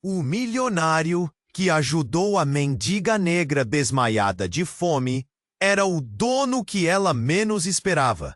O milionário que ajudou a mendiga negra desmaiada de fome era o dono que ela menos esperava.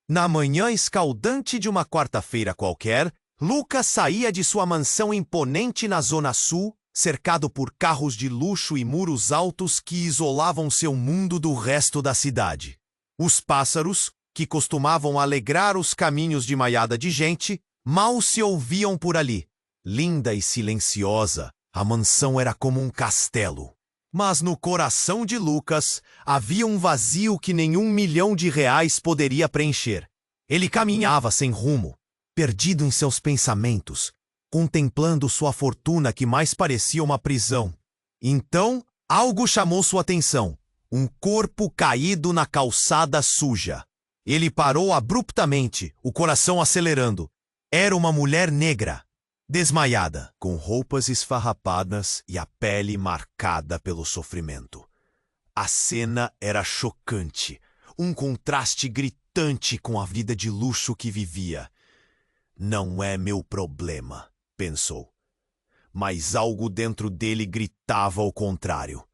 Na manhã escaldante de uma quarta-feira qualquer, Lucas saía de sua mansão imponente na Zona Sul, cercado por carros de luxo e muros altos que isolavam seu mundo do resto da cidade. Os pássaros, que costumavam alegrar os caminhos de maiada de gente, mal se ouviam por ali. Linda e silenciosa, a mansão era como um castelo. Mas no coração de Lucas havia um vazio que nenhum R$ 1.000.000 poderia preencher. Ele caminhava sem rumo, perdido em seus pensamentos, contemplando sua fortuna que mais parecia uma prisão. Então, algo chamou sua atenção. Um corpo caído na calçada suja. Ele parou abruptamente, o coração acelerando. Era uma mulher negra, desmaiada, com roupas esfarrapadas e a pele marcada pelo sofrimento. A cena era chocante, um contraste gritante com a vida de luxo que vivia. Não é meu problema, pensou. Mas algo dentro dele gritava ao contrário.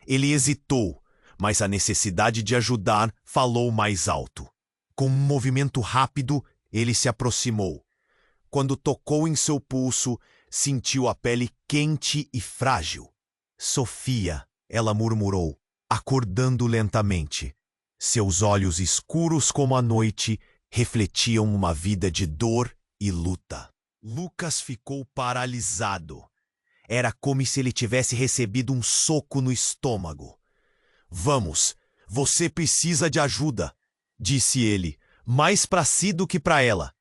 Ele hesitou, mas a necessidade de ajudar falou mais alto. Com um movimento rápido, ele se aproximou. Quando tocou em seu pulso, sentiu a pele quente e frágil. Sofia, ela murmurou, acordando lentamente. Seus olhos escuros como a noite refletiam uma vida de dor e luta. Lucas ficou paralisado. Era como se ele tivesse recebido um soco no estômago. Vamos, você precisa de ajuda, disse ele, mais para si do que para ela.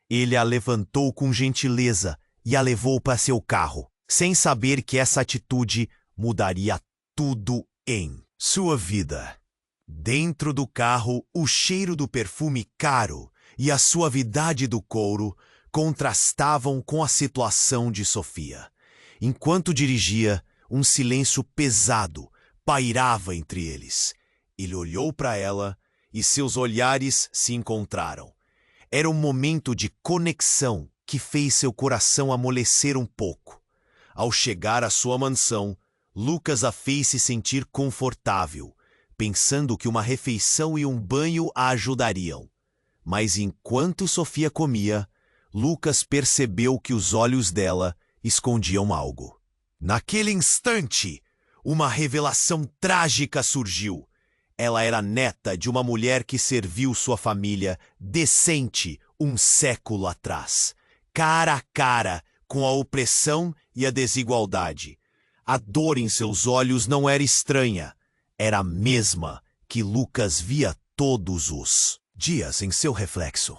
Ele a levantou com gentileza e a levou para seu carro, sem saber que essa atitude mudaria tudo em sua vida. Dentro do carro, o cheiro do perfume caro e a suavidade do couro contrastavam com a situação de Sofia. Enquanto dirigia, um silêncio pesado pairava entre eles. Ele olhou para ela e seus olhares se encontraram. Era um momento de conexão que fez seu coração amolecer um pouco. Ao chegar à sua mansão, Lucas a fez se sentir confortável, pensando que uma refeição e um banho a ajudariam. Mas enquanto Sofia comia, Lucas percebeu que os olhos dela escondiam algo. Naquele instante, uma revelação trágica surgiu. Ela era neta de uma mulher que serviu sua família decente um século atrás, cara a cara com a opressão e a desigualdade. A dor em seus olhos não era estranha, era a mesma que Lucas via todos os dias em seu reflexo.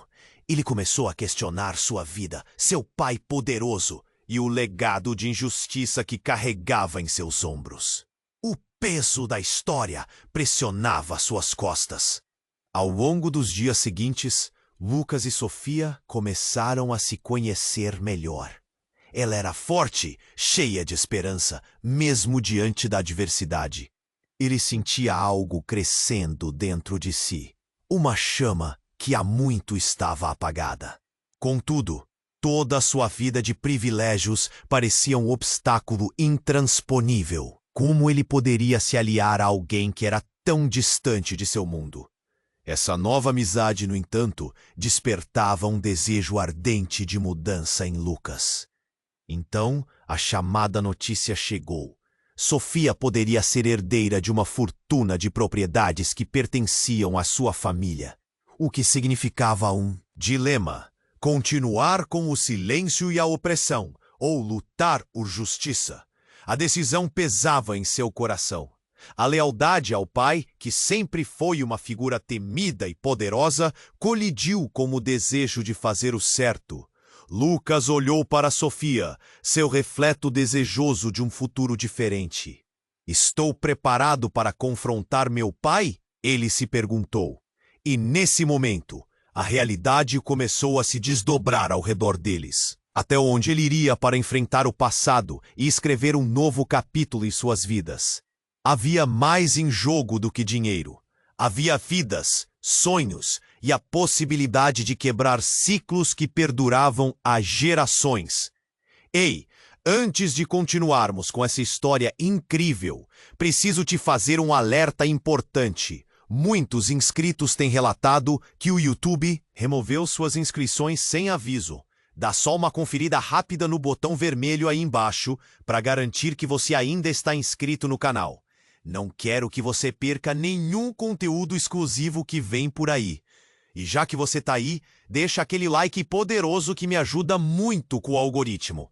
Ele começou a questionar sua vida, seu pai poderoso e o legado de injustiça que carregava em seus ombros. O peso da história pressionava suas costas. Ao longo dos dias seguintes, Lucas e Sofia começaram a se conhecer melhor. Ela era forte, cheia de esperança, mesmo diante da adversidade. Ele sentia algo crescendo dentro de si, uma chama que há muito estava apagada. Contudo, toda a sua vida de privilégios parecia um obstáculo intransponível. Como ele poderia se aliar a alguém que era tão distante de seu mundo? Essa nova amizade, no entanto, despertava um desejo ardente de mudança em Lucas. Então, a chamada notícia chegou. Sofia poderia ser herdeira de uma fortuna de propriedades que pertenciam à sua família, o que significava um dilema: continuar com o silêncio e a opressão, ou lutar por justiça. A decisão pesava em seu coração. A lealdade ao pai, que sempre foi uma figura temida e poderosa, colidiu com o desejo de fazer o certo. Lucas olhou para Sofia, seu reflexo desejoso de um futuro diferente. Estou preparado para confrontar meu pai? Ele se perguntou. E nesse momento, a realidade começou a se desdobrar ao redor deles. Até onde ele iria para enfrentar o passado e escrever um novo capítulo em suas vidas. Havia mais em jogo do que dinheiro. Havia vidas, sonhos e a possibilidade de quebrar ciclos que perduravam há gerações. Ei, Antes de continuarmos com essa história incrível, preciso te fazer um alerta importante. Muitos inscritos têm relatado que o YouTube removeu suas inscrições sem aviso. Dá só uma conferida rápida no botão vermelho aí embaixo para garantir que você ainda está inscrito no canal. Não quero que você perca nenhum conteúdo exclusivo que vem por aí. E já que você tá aí, deixa aquele like poderoso que me ajuda muito com o algoritmo.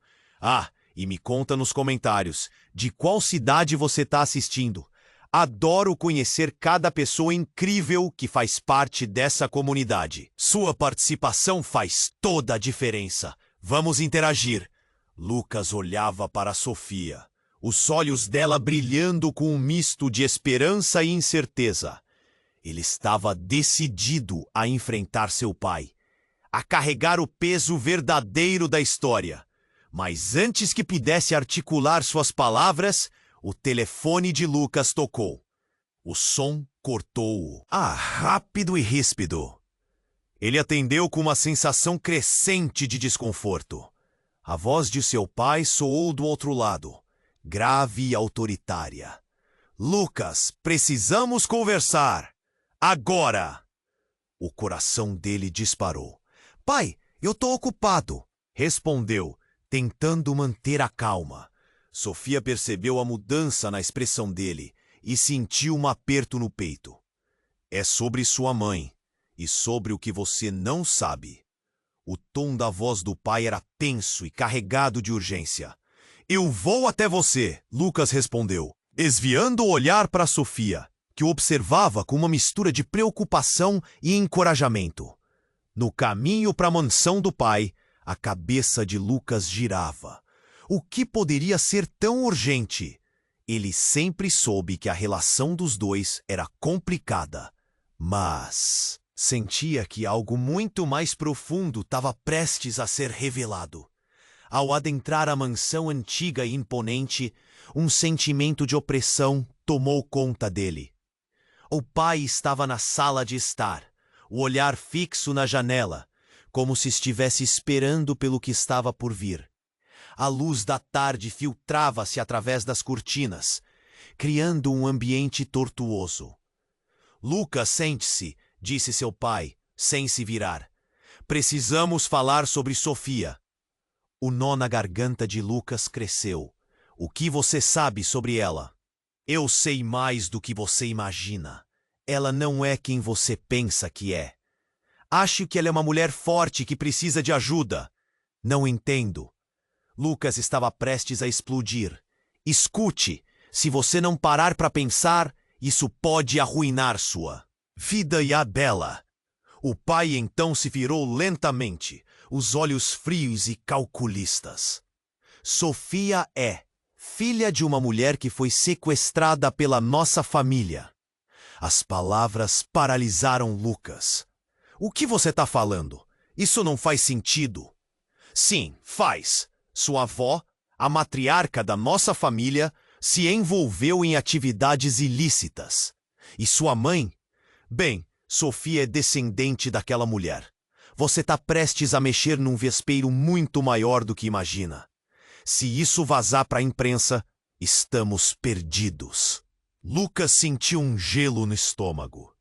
E me conta nos comentários de qual cidade você tá assistindo. Adoro conhecer cada pessoa incrível que faz parte dessa comunidade. Sua participação faz toda a diferença. Vamos interagir. Lucas olhava para Sofia, os olhos dela brilhando com um misto de esperança e incerteza. Ele estava decidido a enfrentar seu pai, a carregar o peso verdadeiro da história. Mas antes que pudesse articular suas palavras, o telefone de Lucas tocou. O som cortou-o. Rápido e ríspido. Ele atendeu com uma sensação crescente de desconforto. A voz de seu pai soou do outro lado, grave e autoritária. Lucas, precisamos conversar. Agora! O coração dele disparou. Pai, eu tô ocupado, respondeu, tentando manter a calma. Sofia percebeu a mudança na expressão dele e sentiu um aperto no peito. É sobre sua mãe e sobre o que você não sabe. O tom da voz do pai era tenso e carregado de urgência. Eu vou até você, Lucas respondeu, desviando o olhar para Sofia, que o observava com uma mistura de preocupação e encorajamento. No caminho para a mansão do pai, a cabeça de Lucas girava. O que poderia ser tão urgente? Ele sempre soube que a relação dos dois era complicada, mas sentia que algo muito mais profundo estava prestes a ser revelado. Ao adentrar a mansão antiga e imponente, um sentimento de opressão tomou conta dele. O pai estava na sala de estar, o olhar fixo na janela, como se estivesse esperando pelo que estava por vir. A luz da tarde filtrava-se através das cortinas, criando um ambiente tortuoso. Lucas, sente-se, disse seu pai, sem se virar. Precisamos falar sobre Sofia. O nó na garganta de Lucas cresceu. O que você sabe sobre ela? Eu sei mais do que você imagina. Ela não é quem você pensa que é. Acho que ela é uma mulher forte que precisa de ajuda. Não entendo. Lucas estava prestes a explodir. Escute, se você não parar para pensar, isso pode arruinar sua vida e a dela. O pai então se virou lentamente, os olhos frios e calculistas. Sofia é filha de uma mulher que foi sequestrada pela nossa família. As palavras paralisaram Lucas. O que você está falando? Isso não faz sentido. Sim, faz. Sua avó, a matriarca da nossa família, se envolveu em atividades ilícitas. E sua mãe? Bem, Sofia é descendente daquela mulher. Você está prestes a mexer num vespeiro muito maior do que imagina. Se isso vazar para a imprensa, estamos perdidos. Lucas sentiu um gelo no estômago.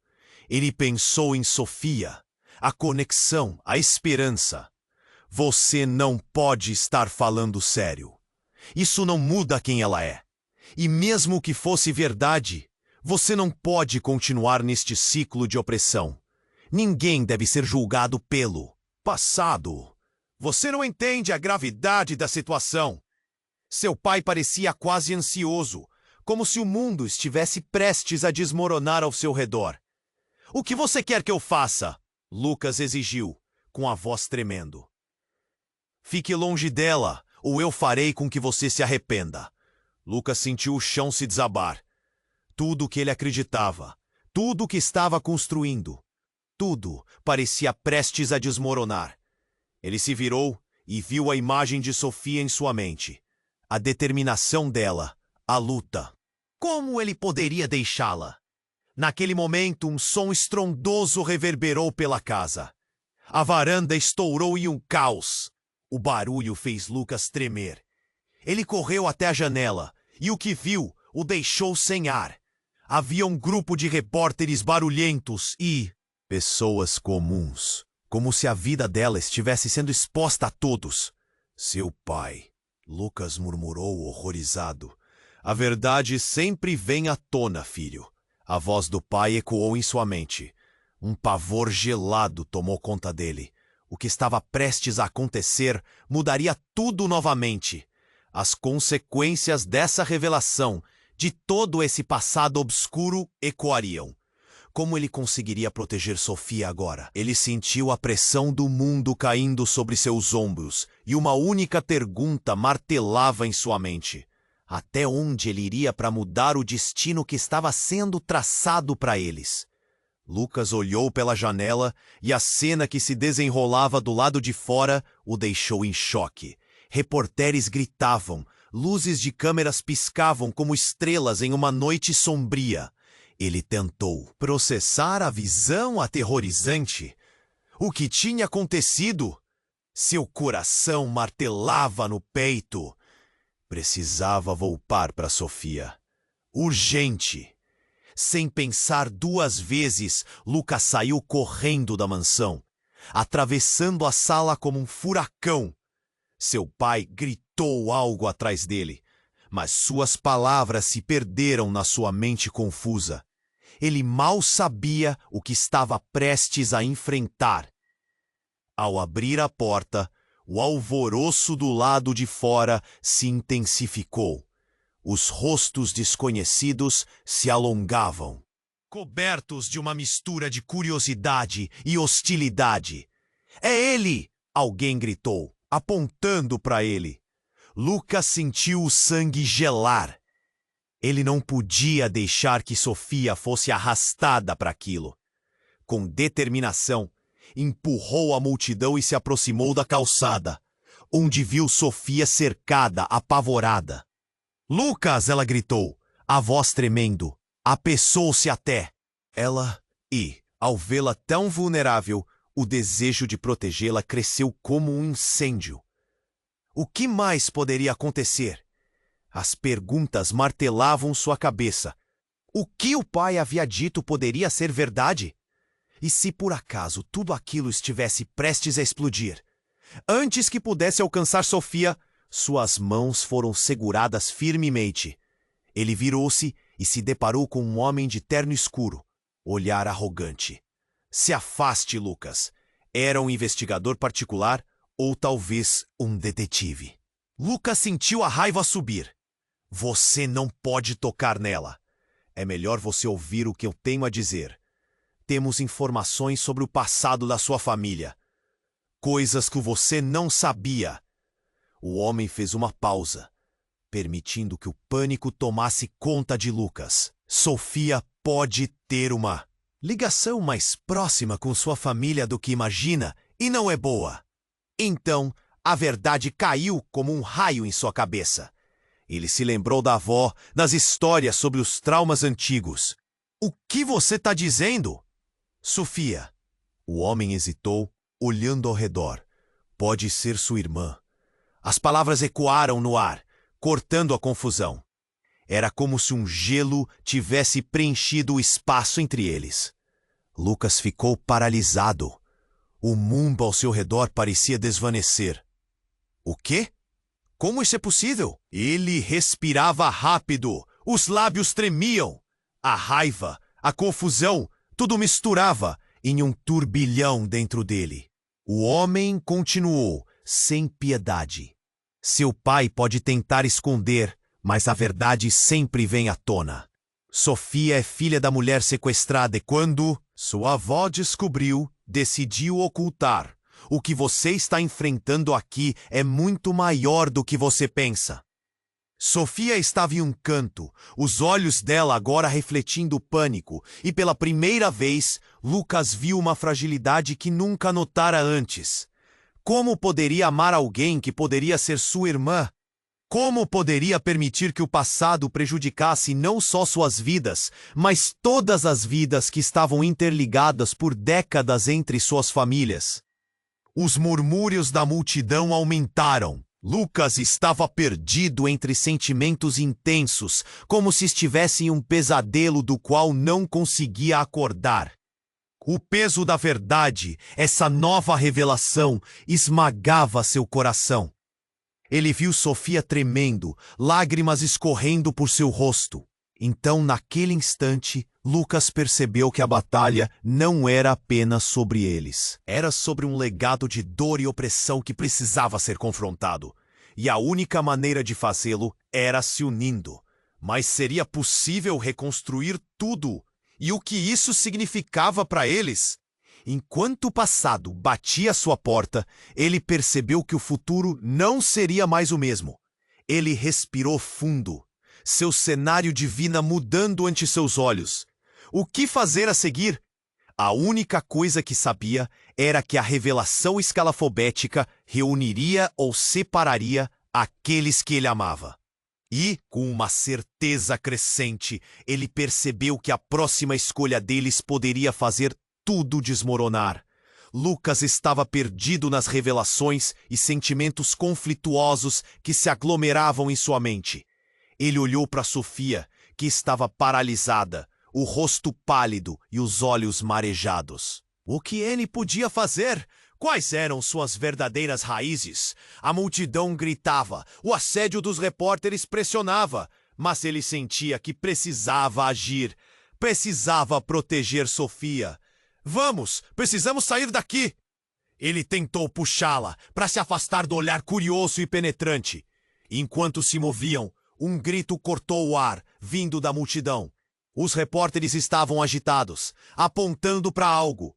Ele pensou em Sofia, a conexão, a esperança. Você não pode estar falando sério. Isso não muda quem ela é. E mesmo que fosse verdade, você não pode continuar neste ciclo de opressão. Ninguém deve ser julgado pelo passado. Você não entende a gravidade da situação. Seu pai parecia quase ansioso, como se o mundo estivesse prestes a desmoronar ao seu redor. O que você quer que eu faça? Lucas exigiu, com a voz tremendo. Fique longe dela, ou eu farei com que você se arrependa. Lucas sentiu o chão se desabar. Tudo o que ele acreditava, tudo o que estava construindo, tudo parecia prestes a desmoronar. Ele se virou e viu a imagem de Sofia em sua mente. A determinação dela, a luta. Como ele poderia deixá-la? Naquele momento, um som estrondoso reverberou pela casa. A varanda estourou em um caos. O barulho fez Lucas tremer. Ele correu até a janela e o que viu o deixou sem ar. Havia um grupo de repórteres barulhentos e pessoas comuns, como se a vida dela estivesse sendo exposta a todos. Seu pai, Lucas murmurou horrorizado. A verdade sempre vem à tona, filho. A voz do pai ecoou em sua mente. Um pavor gelado tomou conta dele. O que estava prestes a acontecer mudaria tudo novamente. As consequências dessa revelação, de todo esse passado obscuro, ecoariam. Como ele conseguiria proteger Sofia agora? Ele sentiu a pressão do mundo caindo sobre seus ombros e uma única pergunta martelava em sua mente. Até onde ele iria para mudar o destino que estava sendo traçado para eles? Lucas olhou pela janela e a cena que se desenrolava do lado de fora o deixou em choque. Repórteres gritavam, luzes de câmeras piscavam como estrelas em uma noite sombria. Ele tentou processar a visão aterrorizante. O que tinha acontecido? Seu coração martelava no peito. Precisava voltar para Sofia. Urgente. Sem pensar duas vezes, Lucas saiu correndo da mansão, atravessando a sala como um furacão. Seu pai gritou algo atrás dele, mas suas palavras se perderam na sua mente confusa. Ele mal sabia o que estava prestes a enfrentar. Ao abrir a porta, o alvoroço do lado de fora se intensificou. Os rostos desconhecidos se alongavam, cobertos de uma mistura de curiosidade e hostilidade. "É ele!" alguém gritou, apontando para ele. Lucas sentiu o sangue gelar. Ele não podia deixar que Sofia fosse arrastada para aquilo. Com determinação, empurrou a multidão e se aproximou da calçada, onde viu Sofia cercada, apavorada. "Lucas!" ela gritou, a voz tremendo. Apressou-se até ela e, ao vê-la tão vulnerável, o desejo de protegê-la cresceu como um incêndio. O que mais poderia acontecer? As perguntas martelavam sua cabeça. O que o pai havia dito poderia ser verdade? E se por acaso tudo aquilo estivesse prestes a explodir? Antes que pudesse alcançar Sofia, suas mãos foram seguradas firmemente. Ele virou-se e se deparou com um homem de terno escuro, olhar arrogante. "Se afaste, Lucas." Era um investigador particular ou talvez um detetive. Lucas sentiu a raiva subir. "Você não pode tocar nela. É melhor você ouvir o que eu tenho a dizer. Temos informações sobre o passado da sua família. Coisas que você não sabia." O homem fez uma pausa, permitindo que o pânico tomasse conta de Lucas. "Sofia pode ter uma ligação mais próxima com sua família do que imagina e não é boa." Então, a verdade caiu como um raio em sua cabeça. Ele se lembrou da avó, das histórias sobre os traumas antigos. "O que você está dizendo?" "Sofia." O homem hesitou, olhando ao redor. "Pode ser sua irmã." As palavras ecoaram no ar, cortando a confusão. Era como se um gelo tivesse preenchido o espaço entre eles. Lucas ficou paralisado. O mundo ao seu redor parecia desvanecer. "O quê? Como isso é possível?" Ele respirava rápido, os lábios tremiam. A raiva, a confusão, tudo misturava em um turbilhão dentro dele. O homem continuou, sem piedade. "Seu pai pode tentar esconder, mas a verdade sempre vem à tona. Sofia é filha da mulher sequestrada e quando sua avó descobriu, decidiu ocultar. O que você está enfrentando aqui é muito maior do que você pensa." Sofia estava em um canto, os olhos dela agora refletindo o pânico, e pela primeira vez, Lucas viu uma fragilidade que nunca notara antes. Como poderia amar alguém que poderia ser sua irmã? Como poderia permitir que o passado prejudicasse não só suas vidas, mas todas as vidas que estavam interligadas por décadas entre suas famílias? Os murmúrios da multidão aumentaram. Lucas estava perdido entre sentimentos intensos, como se estivesse em um pesadelo do qual não conseguia acordar. O peso da verdade, essa nova revelação, esmagava seu coração. Ele viu Sofia tremendo, lágrimas escorrendo por seu rosto. Então, naquele instante, Lucas percebeu que a batalha não era apenas sobre eles. Era sobre um legado de dor e opressão que precisava ser confrontado. E a única maneira de fazê-lo era se unindo. Mas seria possível reconstruir tudo? E o que isso significava para eles? Enquanto o passado batia sua porta, ele percebeu que o futuro não seria mais o mesmo. Ele respirou fundo, seu cenário de vida mudando ante seus olhos. O que fazer a seguir? A única coisa que sabia era que a revelação escalafobética reuniria ou separaria aqueles que ele amava. E, com uma certeza crescente, ele percebeu que a próxima escolha deles poderia fazer tudo desmoronar. Lucas estava perdido nas revelações e sentimentos conflituosos que se aglomeravam em sua mente. Ele olhou para Sofia, que estava paralisada, o rosto pálido e os olhos marejados. O que ele podia fazer? Quais eram suas verdadeiras raízes? A multidão gritava, o assédio dos repórteres pressionava, mas ele sentia que precisava agir, precisava proteger Sofia. Vamos, precisamos sair daqui! Ele tentou puxá-la para se afastar do olhar curioso e penetrante. Enquanto se moviam, um grito cortou o ar, vindo da multidão. Os repórteres estavam agitados, apontando para algo.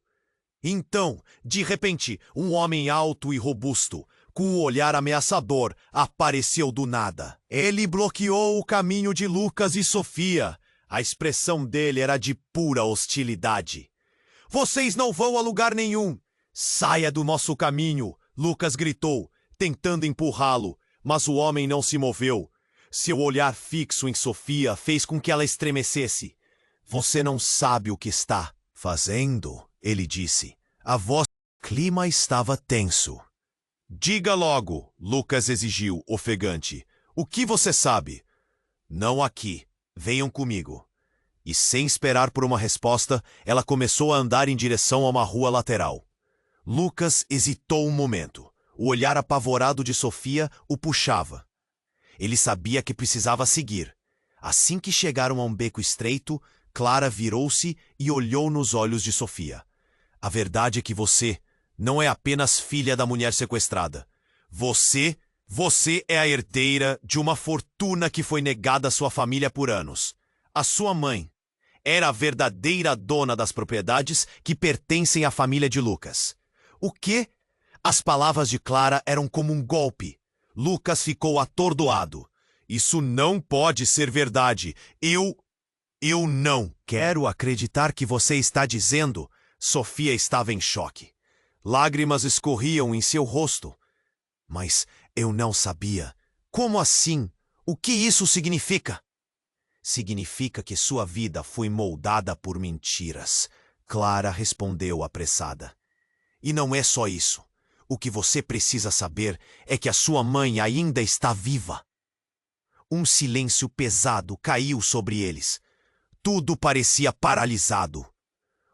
Então, de repente, um homem alto e robusto, com um olhar ameaçador, apareceu do nada. Ele bloqueou o caminho de Lucas e Sofia. A expressão dele era de pura hostilidade. Vocês não vão a lugar nenhum. Saia do nosso caminho, Lucas gritou, tentando empurrá-lo, mas o homem não se moveu. Seu olhar fixo em Sofia fez com que ela estremecesse. Você não sabe o que está fazendo, ele disse. A voz do clima estava tenso. Diga logo, Lucas exigiu, ofegante. O que você sabe? Não aqui. Venham comigo. E sem esperar por uma resposta, ela começou a andar em direção a uma rua lateral. Lucas hesitou um momento. O olhar apavorado de Sofia o puxava. Ele sabia que precisava seguir. Assim que chegaram a um beco estreito, Clara virou-se e olhou nos olhos de Sofia. A verdade é que você não é apenas filha da mulher sequestrada. Você é a herdeira de uma fortuna que foi negada à sua família por anos. A sua mãe era a verdadeira dona das propriedades que pertencem à família de Lucas. O quê? As palavras de Clara eram como um golpe. Lucas ficou atordoado. Isso não pode ser verdade. Eu não quero acreditar que você está dizendo. Sofia estava em choque. Lágrimas escorriam em seu rosto. Mas eu não sabia. Como assim? O que isso significa? Significa que sua vida foi moldada por mentiras. Clara respondeu apressada. E não é só isso. O que você precisa saber é que a sua mãe ainda está viva. Um silêncio pesado caiu sobre eles. Tudo parecia paralisado.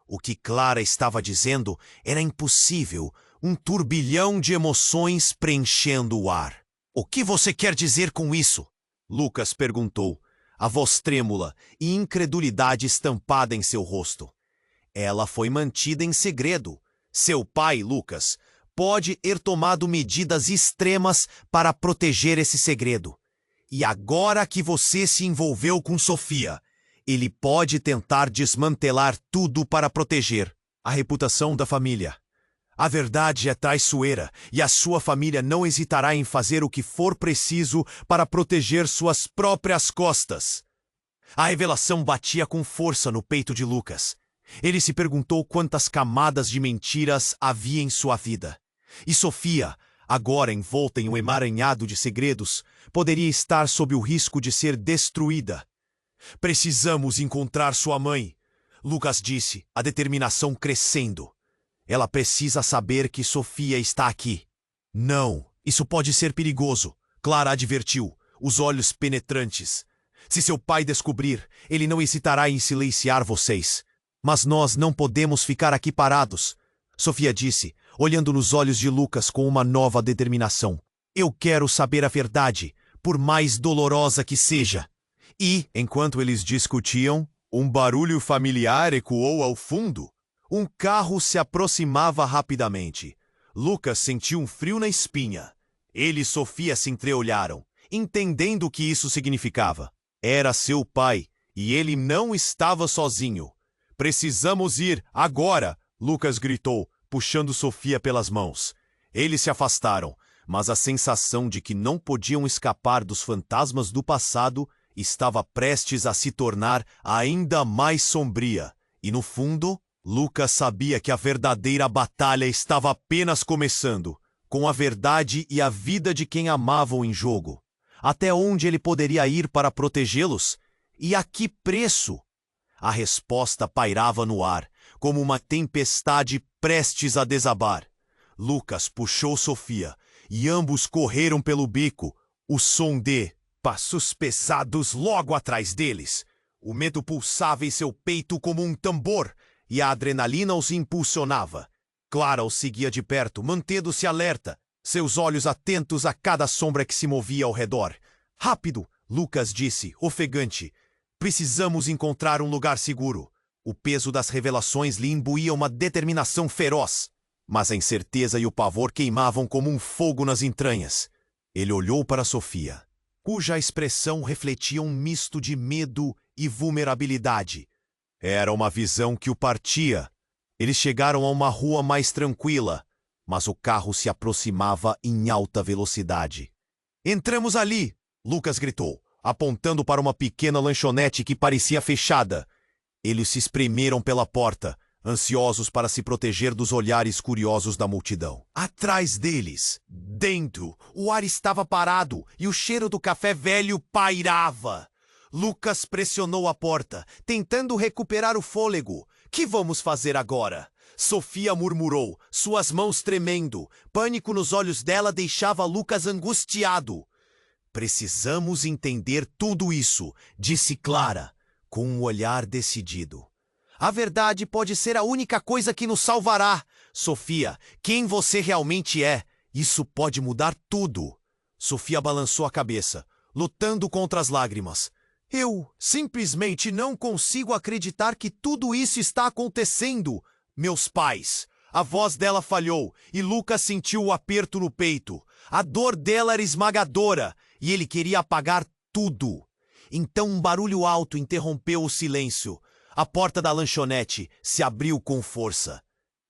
O que Clara estava dizendo era impossível, um turbilhão de emoções preenchendo o ar. O que você quer dizer com isso? Lucas perguntou, a voz trêmula e incredulidade estampada em seu rosto. Ela foi mantida em segredo. Seu pai, Lucas, pode ter tomado medidas extremas para proteger esse segredo. E agora que você se envolveu com Sofia, ele pode tentar desmantelar tudo para proteger a reputação da família. A verdade é traiçoeira e a sua família não hesitará em fazer o que for preciso para proteger suas próprias costas. A revelação batia com força no peito de Lucas. Ele se perguntou quantas camadas de mentiras havia em sua vida. E Sofia, agora envolta em um emaranhado de segredos, poderia estar sob o risco de ser destruída. Precisamos encontrar sua mãe, Lucas disse, a determinação crescendo. Ela precisa saber que Sofia está aqui. Não, Isso pode ser perigoso, Clara advertiu, os olhos penetrantes. Se seu pai descobrir, ele não hesitará em silenciar vocês. Mas nós não podemos ficar aqui parados, Sofia disse, olhando nos olhos de Lucas com uma nova determinação. Eu quero saber a verdade, por mais dolorosa que seja. E, enquanto eles discutiam, um barulho familiar ecoou ao fundo. Um carro se aproximava rapidamente. Lucas sentiu um frio na espinha. Ele e Sofia se entreolharam, entendendo o que isso significava. Era seu pai, e ele não estava sozinho. Precisamos ir, agora! Lucas gritou, puxando Sofia pelas mãos. Eles se afastaram, mas a sensação de que não podiam escapar dos fantasmas do passado estava prestes a se tornar ainda mais sombria. E no fundo, Lucas sabia que a verdadeira batalha estava apenas começando, com a verdade e a vida de quem amavam em jogo. Até onde ele poderia ir para protegê-los? E a que preço? A resposta pairava no ar, como uma tempestade prestes a desabar. Lucas puxou Sofia, e ambos correram pelo beco, o som de passos pesados logo atrás deles. O medo pulsava em seu peito como um tambor, e a adrenalina os impulsionava. Clara os seguia de perto, mantendo-se alerta, seus olhos atentos a cada sombra que se movia ao redor. Rápido, Lucas disse, ofegante. Precisamos encontrar um lugar seguro. O peso das revelações lhe imbuía uma determinação feroz, mas a incerteza e o pavor queimavam como um fogo nas entranhas. Ele olhou para Sofia, cuja expressão refletia um misto de medo e vulnerabilidade. Era uma visão que o partia. Eles chegaram a uma rua mais tranquila, mas o carro se aproximava em alta velocidade. Entramos ali, Lucas gritou, apontando para uma pequena lanchonete que parecia fechada. Eles se espremeram pela porta, ansiosos para se proteger dos olhares curiosos da multidão. Atrás deles, dentro, o ar estava parado e o cheiro do café velho pairava. Lucas pressionou a porta, tentando recuperar o fôlego. Que vamos fazer agora? Sofia murmurou, suas mãos tremendo. Pânico nos olhos dela deixava Lucas angustiado. Precisamos entender tudo isso, disse Clara, com um olhar decidido. A verdade pode ser a única coisa que nos salvará. Sofia, quem você realmente é? Isso pode mudar tudo. Sofia balançou a cabeça, lutando contra as lágrimas. Eu simplesmente não consigo acreditar que tudo isso está acontecendo. Meus pais. A voz dela falhou e Lucas sentiu o aperto no peito. A dor dela era esmagadora e ele queria apagar tudo. Então um barulho alto interrompeu o silêncio. A porta da lanchonete se abriu com força.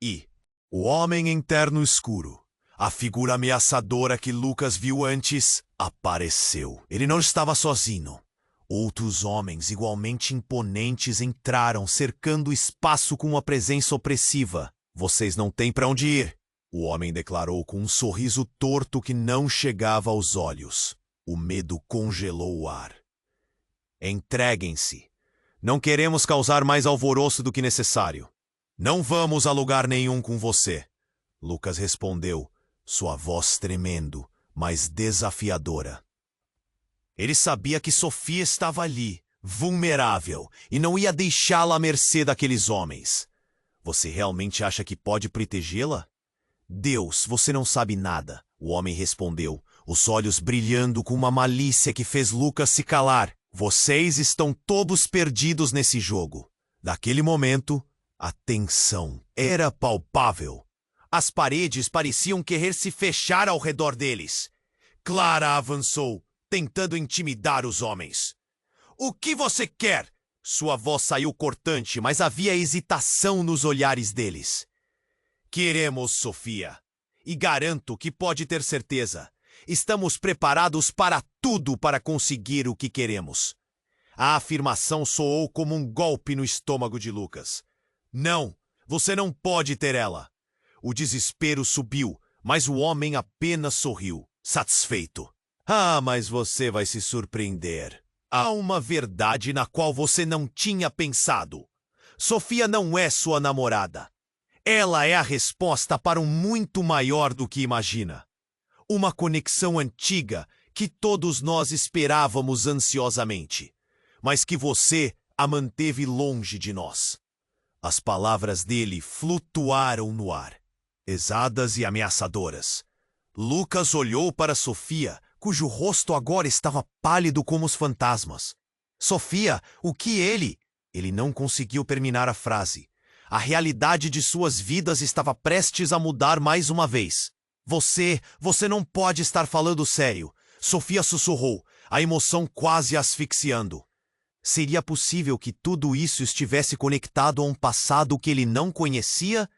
E o homem em terno escuro, a figura ameaçadora que Lucas viu antes, apareceu. Ele não estava sozinho. Outros homens igualmente imponentes entraram, cercando o espaço com uma presença opressiva. Vocês não têm para onde ir, o homem declarou com um sorriso torto que não chegava aos olhos. O medo congelou o ar. Entreguem-se. Não queremos causar mais alvoroço do que necessário. Não vamos a lugar nenhum com você, Lucas respondeu, sua voz tremendo, mas desafiadora. Ele sabia que Sofia estava ali, vulnerável, e não ia deixá-la à mercê daqueles homens. Você realmente acha que pode protegê-la? Deus, você não sabe nada, o homem respondeu, os olhos brilhando com uma malícia que fez Lucas se calar. Vocês estão todos perdidos nesse jogo. Daquele momento, a tensão era palpável. As paredes pareciam querer se fechar ao redor deles. Clara avançou, tentando intimidar os homens. O que você quer? Sua voz saiu cortante, mas havia hesitação nos olhares deles. Queremos Sofia. E garanto que pode ter certeza. Estamos preparados para tudo para conseguir o que queremos. A afirmação soou como um golpe no estômago de Lucas. Não, você não pode ter ela. O desespero subiu, mas o homem apenas sorriu, satisfeito. Ah, mas você vai se surpreender. Há uma verdade na qual você não tinha pensado. Sofia não é sua namorada. Ela é a resposta para um muito maior do que imagina. Uma conexão antiga que todos nós esperávamos ansiosamente, mas que você a manteve longe de nós. As palavras dele flutuaram no ar, pesadas e ameaçadoras. Lucas olhou para Sofia, cujo rosto agora estava pálido como os fantasmas. Sofia, o que ele? Ele não conseguiu terminar a frase. A realidade de suas vidas estava prestes a mudar mais uma vez. Você não pode estar falando sério. Sofia sussurrou, a emoção quase asfixiando. Seria possível que tudo isso estivesse conectado a um passado que ele não conhecia?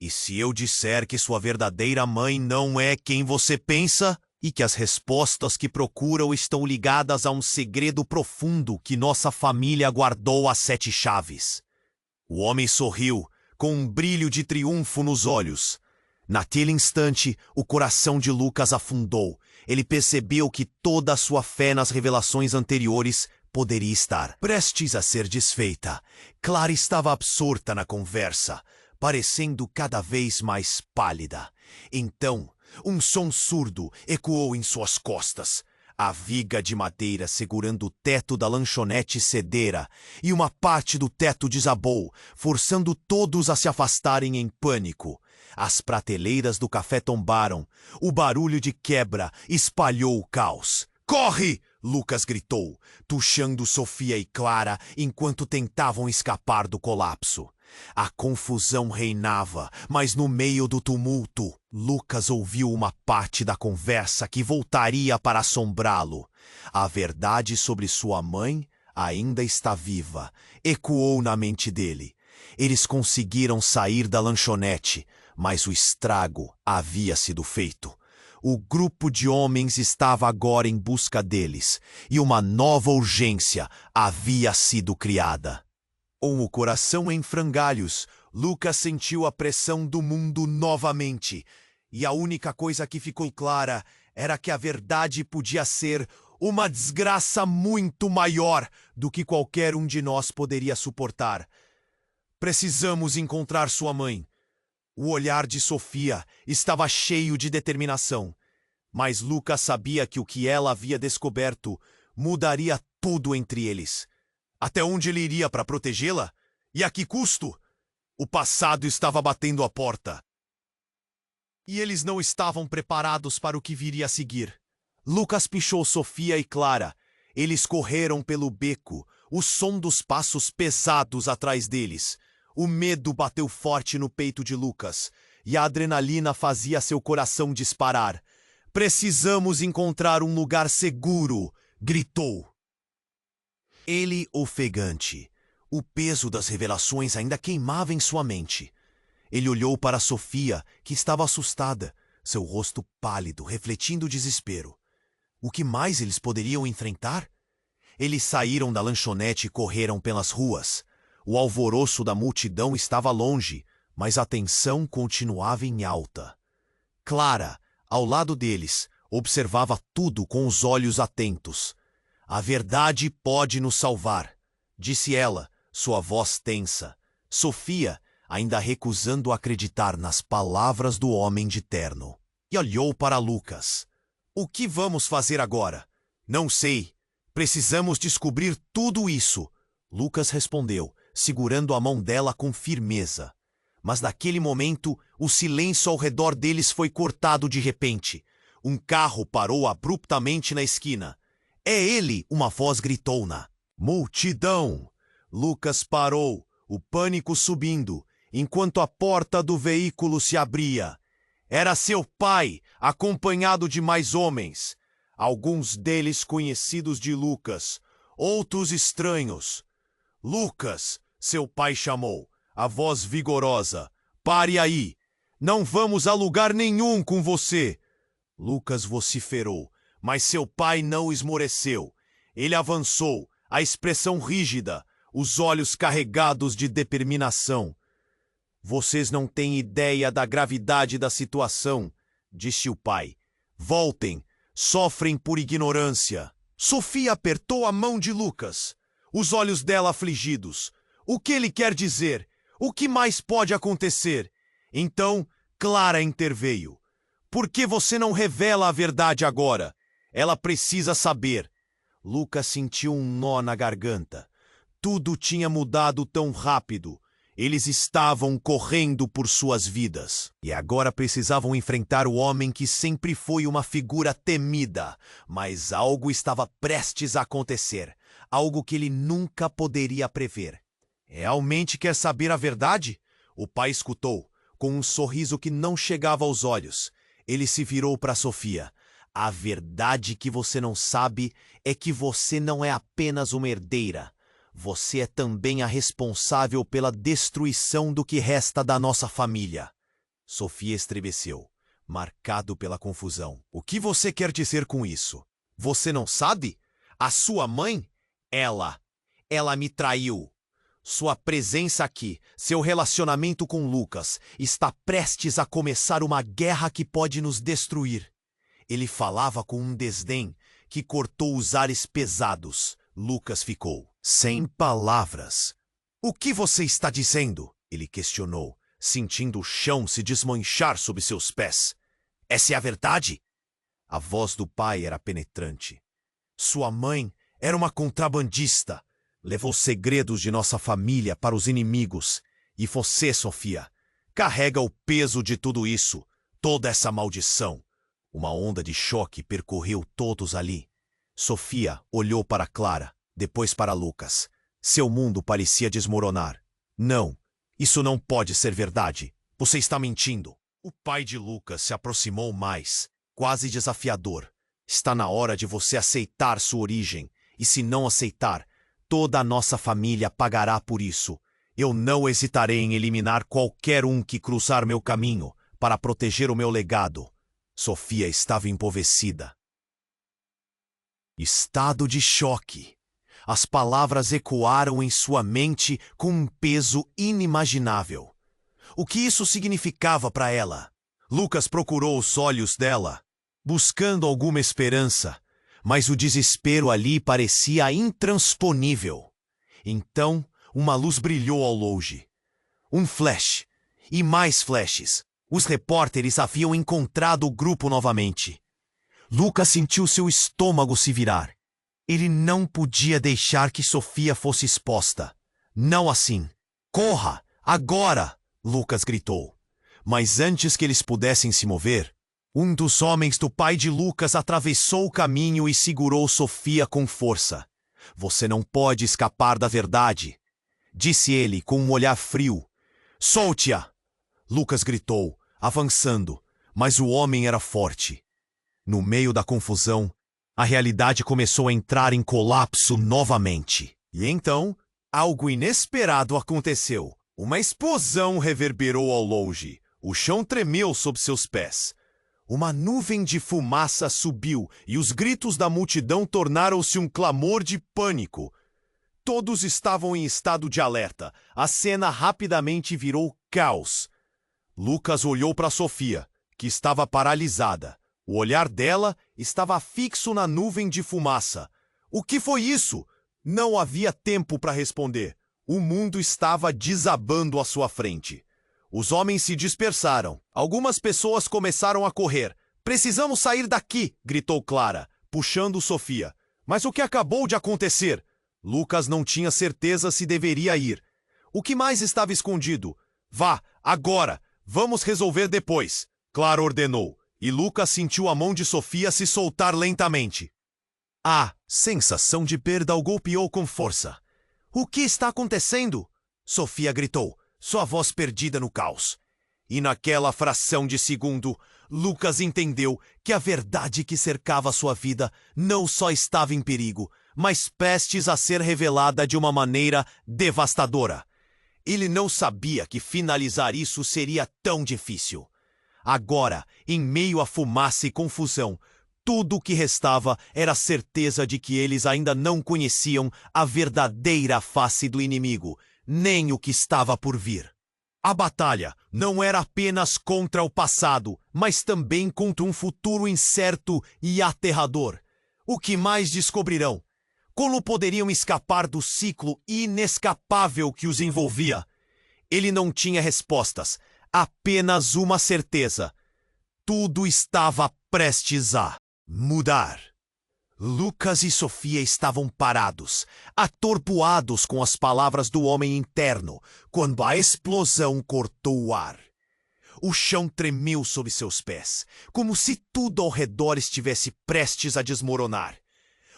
E se eu disser que sua verdadeira mãe não é quem você pensa? E que as respostas que procuram estão ligadas a um segredo profundo que nossa família guardou a 7 chaves? O homem sorriu, com um brilho de triunfo nos olhos. Naquele instante, o coração de Lucas afundou. Ele percebeu que toda a sua fé nas revelações anteriores poderia estar prestes a ser desfeita. Clara estava absorta na conversa, parecendo cada vez mais pálida. Então, um som surdo ecoou em suas costas. A viga de madeira segurando o teto da lanchonete cedera, e uma parte do teto desabou, forçando todos a se afastarem em pânico. As prateleiras do café tombaram. O barulho de quebra espalhou o caos. "Corre!" Lucas gritou, tuchando Sofia e Clara enquanto tentavam escapar do colapso. A confusão reinava, mas no meio do tumulto, Lucas ouviu uma parte da conversa que voltaria para assombrá-lo. A verdade sobre sua mãe ainda está viva, ecoou na mente dele. Eles conseguiram sair da lanchonete, mas o estrago havia sido feito. O grupo de homens estava agora em busca deles, e uma nova urgência havia sido criada. Com o coração em frangalhos, Lucas sentiu a pressão do mundo novamente, e a única coisa que ficou clara era que a verdade podia ser uma desgraça muito maior do que qualquer um de nós poderia suportar. "Precisamos encontrar sua mãe." O olhar de Sofia estava cheio de determinação, mas Lucas sabia que o que ela havia descoberto mudaria tudo entre eles. Até onde ele iria para protegê-la? E a que custo? O passado estava batendo a porta. E eles não estavam preparados para o que viria a seguir. Lucas pichou Sofia e Clara. Eles correram pelo beco, o som dos passos pesados atrás deles. O medo bateu forte no peito de Lucas, e a adrenalina fazia seu coração disparar. "Precisamos encontrar um lugar seguro!" gritou. Ele, ofegante. O peso das revelações ainda queimava em sua mente. Ele olhou para Sofia, que estava assustada, seu rosto pálido, refletindo o desespero. O que mais eles poderiam enfrentar? Eles saíram da lanchonete e correram pelas ruas. O alvoroço da multidão estava longe, mas a tensão continuava em alta. Clara, ao lado deles, observava tudo com os olhos atentos. "A verdade pode nos salvar", disse ela, sua voz tensa. Sofia, ainda recusando acreditar nas palavras do homem de terno, e olhou para Lucas. "O que vamos fazer agora?" "Não sei. Precisamos descobrir tudo isso", Lucas respondeu, segurando a mão dela com firmeza. Mas naquele momento, o silêncio ao redor deles foi cortado de repente. Um carro parou abruptamente na esquina. "É ele!" uma voz gritou na multidão. Lucas parou, o pânico subindo, enquanto a porta do veículo se abria. Era seu pai, acompanhado de mais homens. Alguns deles conhecidos de Lucas, outros estranhos. "Lucas!" seu pai chamou, a voz vigorosa. "Pare aí! Não vamos a lugar nenhum com você!" Lucas vociferou, mas seu pai não esmoreceu. Ele avançou, a expressão rígida, os olhos carregados de determinação. "Vocês não têm ideia da gravidade da situação", disse o pai. "Voltem, sofrem por ignorância." Sofia apertou a mão de Lucas, os olhos dela afligidos. O que ele quer dizer? O que mais pode acontecer? Então, Clara interveio. Por que você não revela a verdade agora? Ela precisa saber. Lucas sentiu um nó na garganta. Tudo tinha mudado tão rápido. Eles estavam correndo por suas vidas. E agora precisavam enfrentar o homem que sempre foi uma figura temida. Mas algo estava prestes a acontecer. Algo que ele nunca poderia prever. Realmente quer saber a verdade? O pai escutou, com um sorriso que não chegava aos olhos. Ele se virou para Sofia. A verdade que você não sabe é que você não é apenas uma herdeira. Você é também a responsável pela destruição do que resta da nossa família. Sofia estremeceu, marcado pela confusão. O que você quer dizer com isso? Você não sabe? A sua mãe? Ela me traiu. Sua presença aqui, seu relacionamento com Lucas, está prestes a começar uma guerra que pode nos destruir. Ele falava com um desdém que cortou os ares pesados. Lucas ficou sem palavras. O que você está dizendo? Ele questionou, sentindo o chão se desmanchar sob seus pés. Essa é a verdade? A voz do pai era penetrante. Sua mãe era uma contrabandista. Levou segredos de nossa família para os inimigos. E você, Sofia, carrega o peso de tudo isso, toda essa maldição. Uma onda de choque percorreu todos ali. Sofia olhou para Clara, depois para Lucas. Seu mundo parecia desmoronar. Não, isso não pode ser verdade. Você está mentindo. O pai de Lucas se aproximou mais, quase desafiador. Está na hora de você aceitar sua origem. E se não aceitar, toda a nossa família pagará por isso. Eu não hesitarei em eliminar qualquer um que cruzar meu caminho para proteger o meu legado. Sofia estava empovecida. Estado de choque. As palavras ecoaram em sua mente com um peso inimaginável. O que isso significava para ela? Lucas procurou os olhos dela, buscando alguma esperança, mas o desespero ali parecia intransponível. Então, uma luz brilhou ao longe. Um flash. E mais flashes. Os repórteres haviam encontrado o grupo novamente. Lucas sentiu seu estômago se virar. Ele não podia deixar que Sofia fosse exposta. Não assim. Corra! Agora! Lucas gritou. Mas antes que eles pudessem se mover, um dos homens do pai de Lucas atravessou o caminho e segurou Sofia com força. Você não pode escapar da verdade, disse ele com um olhar frio. Solte-a! Lucas gritou, avançando, mas o homem era forte. No meio da confusão, a realidade começou a entrar em colapso novamente. E então, algo inesperado aconteceu. Uma explosão reverberou ao longe. O chão tremeu sob seus pés. Uma nuvem de fumaça subiu e os gritos da multidão tornaram-se um clamor de pânico. Todos estavam em estado de alerta. A cena rapidamente virou caos. Lucas olhou para Sofia, que estava paralisada. O olhar dela estava fixo na nuvem de fumaça. O que foi isso? Não havia tempo para responder. O mundo estava desabando à sua frente. Os homens se dispersaram. Algumas pessoas começaram a correr. Precisamos sair daqui, gritou Clara, puxando Sofia. Mas o que acabou de acontecer? Lucas não tinha certeza se deveria ir. O que mais estava escondido? Vá, agora! Vamos resolver depois, Clara ordenou, e Lucas sentiu a mão de Sofia se soltar lentamente. A sensação de perda o golpeou com força. O que está acontecendo? Sofia gritou, sua voz perdida no caos. E naquela fração de segundo, Lucas entendeu que a verdade que cercava sua vida não só estava em perigo, mas prestes a ser revelada de uma maneira devastadora. Ele não sabia que finalizar isso seria tão difícil. Agora, em meio à fumaça e confusão, tudo o que restava era a certeza de que eles ainda não conheciam a verdadeira face do inimigo, nem o que estava por vir. A batalha não era apenas contra o passado, mas também contra um futuro incerto e aterrador. O que mais descobrirão? Como poderiam escapar do ciclo inescapável que os envolvia? Ele não tinha respostas, apenas uma certeza. tudo estava prestes a mudar. Lucas e Sofia estavam parados, atordoados com as palavras do homem interno, quando a explosão cortou o ar. O chão tremeu sob seus pés, como se tudo ao redor estivesse prestes a desmoronar.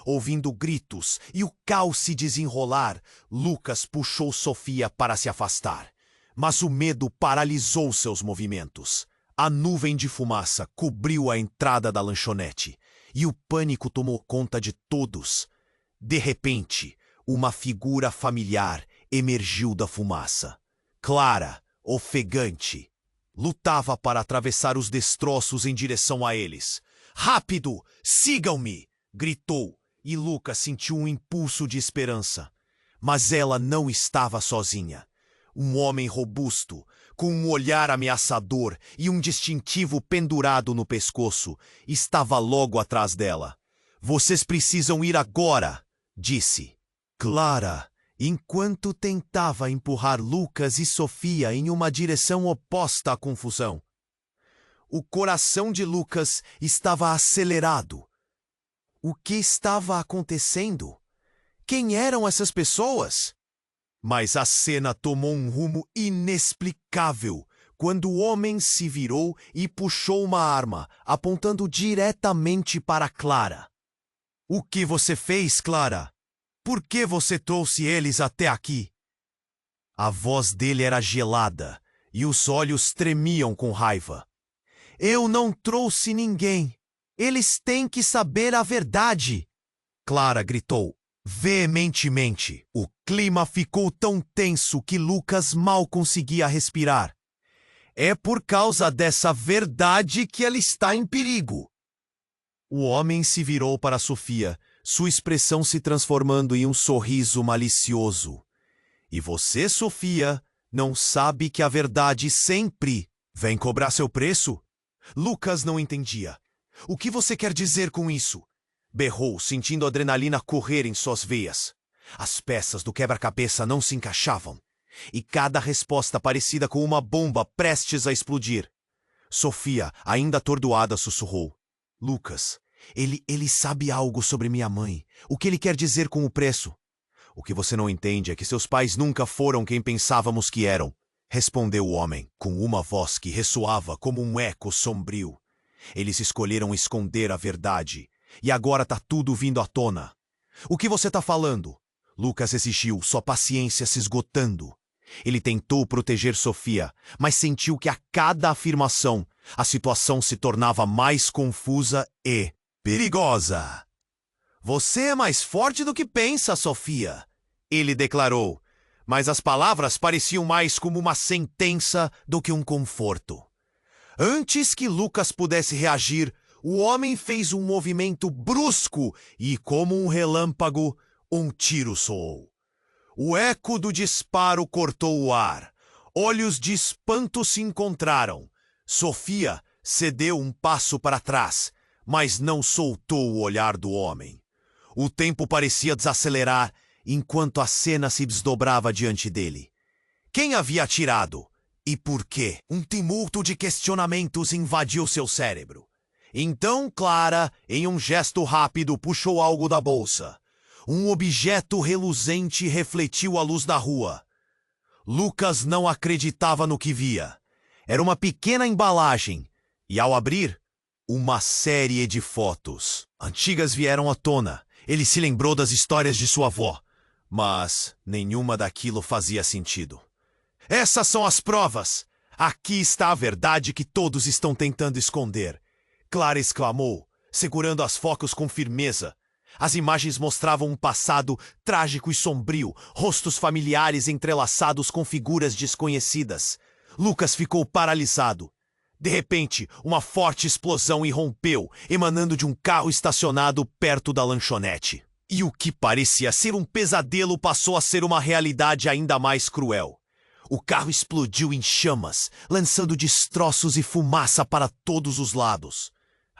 Ouvindo gritos e o caos se desenrolar, Lucas puxou Sofia para se afastar. Mas o medo paralisou seus movimentos. A nuvem de fumaça cobriu a entrada da lanchonete e o pânico tomou conta de todos. De repente, uma figura familiar emergiu da fumaça. Clara, ofegante, lutava para atravessar os destroços em direção a eles. "Rápido! Sigam-me!" gritou, e Lucas sentiu um impulso de esperança. Mas ela não estava sozinha. Um homem robusto, com um olhar ameaçador e um distintivo pendurado no pescoço, estava logo atrás dela. "Vocês precisam ir agora", disse. Clara, enquanto tentava empurrar Lucas e Sofia em uma direção oposta à confusão. O coração de Lucas estava acelerado. O que estava acontecendo? Quem eram essas pessoas? Mas a cena tomou um rumo inexplicável quando o homem se virou e puxou uma arma, apontando diretamente para Clara. "O que você fez, Clara? Por que você trouxe eles até aqui?" A voz dele era gelada e os olhos tremiam com raiva. "Eu não trouxe ninguém. Eles têm que saber a verdade!" Clara gritou veementemente. O clima ficou tão tenso que Lucas mal conseguia respirar. "É por causa dessa verdade que ela está em perigo." O homem se virou para Sofia, sua expressão se transformando em um sorriso malicioso. "E você, Sofia, não sabe que a verdade sempre vem cobrar seu preço?" Lucas não entendia. "O que você quer dizer com isso?" berrou, sentindo a adrenalina correr em suas veias. As peças do quebra-cabeça não se encaixavam, e cada resposta parecida com uma bomba prestes a explodir. Sofia, ainda atordoada, sussurrou: "Lucas, ele sabe algo sobre minha mãe. O que ele quer dizer com o preço?" "O que você não entende é que seus pais nunca foram quem pensávamos que eram", respondeu o homem, com uma voz que ressoava como um eco sombrio. "Eles escolheram esconder a verdade. E agora tá tudo vindo à tona." "O que você tá falando?" Lucas exigiu, sua paciência se esgotando. Ele tentou proteger Sofia, mas sentiu que a cada afirmação, a situação se tornava mais confusa e perigosa. "Você é mais forte do que pensa, Sofia", ele declarou, mas as palavras pareciam mais como uma sentença do que um conforto. Antes que Lucas pudesse reagir, o homem fez um movimento brusco e, como um relâmpago, um tiro soou. O eco do disparo cortou o ar. Olhos de espanto se encontraram. Sofia cedeu um passo para trás, mas não soltou o olhar do homem. O tempo parecia desacelerar enquanto a cena se desdobrava diante dele. Quem havia atirado? E por quê? Um tumulto de questionamentos invadiu seu cérebro. Então Clara, em um gesto rápido, puxou algo da bolsa. Um objeto reluzente refletiu a luz da rua. Lucas não acreditava no que via. Era uma pequena embalagem, e ao abrir, uma série de fotos. Antigas vieram à tona. Ele se lembrou das histórias de sua avó, mas nenhuma daquilo fazia sentido. "Essas são as provas! Aqui está a verdade que todos estão tentando esconder", Clara exclamou, segurando as fotos com firmeza. As imagens mostravam um passado trágico e sombrio, rostos familiares entrelaçados com figuras desconhecidas. Lucas ficou paralisado. De repente, uma forte explosão irrompeu, emanando de um carro estacionado perto da lanchonete. E o que parecia ser um pesadelo passou a ser uma realidade ainda mais cruel. O carro explodiu em chamas, lançando destroços e fumaça para todos os lados.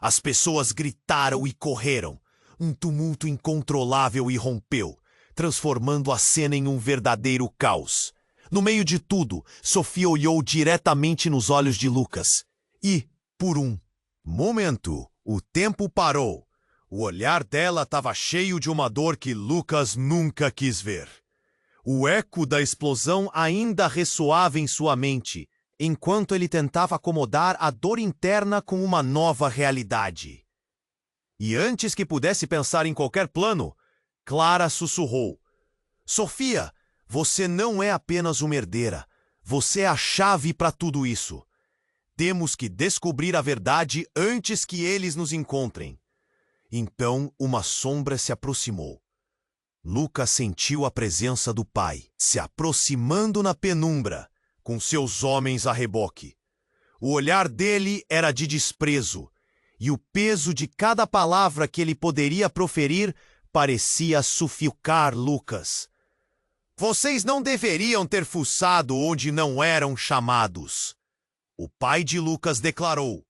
As pessoas gritaram e correram. Um tumulto incontrolável irrompeu, transformando a cena em um verdadeiro caos. No meio de tudo, Sofia olhou diretamente nos olhos de Lucas e, por um Momento, o tempo parou. O olhar dela estava cheio de uma dor que Lucas nunca quis ver. O eco da explosão ainda ressoava em sua mente, enquanto ele tentava acomodar a dor interna com uma nova realidade. E antes que pudesse pensar em qualquer plano, Clara sussurrou: Sofia, você não é apenas uma herdeira. Você é a chave para tudo isso. Temos que descobrir a verdade antes que eles nos encontrem. Então, uma sombra se aproximou. Lucas sentiu a presença do pai, se aproximando na penumbra, com seus homens a reboque. O olhar dele era de desprezo, e o peso de cada palavra que ele poderia proferir parecia sufocar Lucas. Vocês não deveriam ter fuçado onde não eram chamados. O pai de Lucas declarou,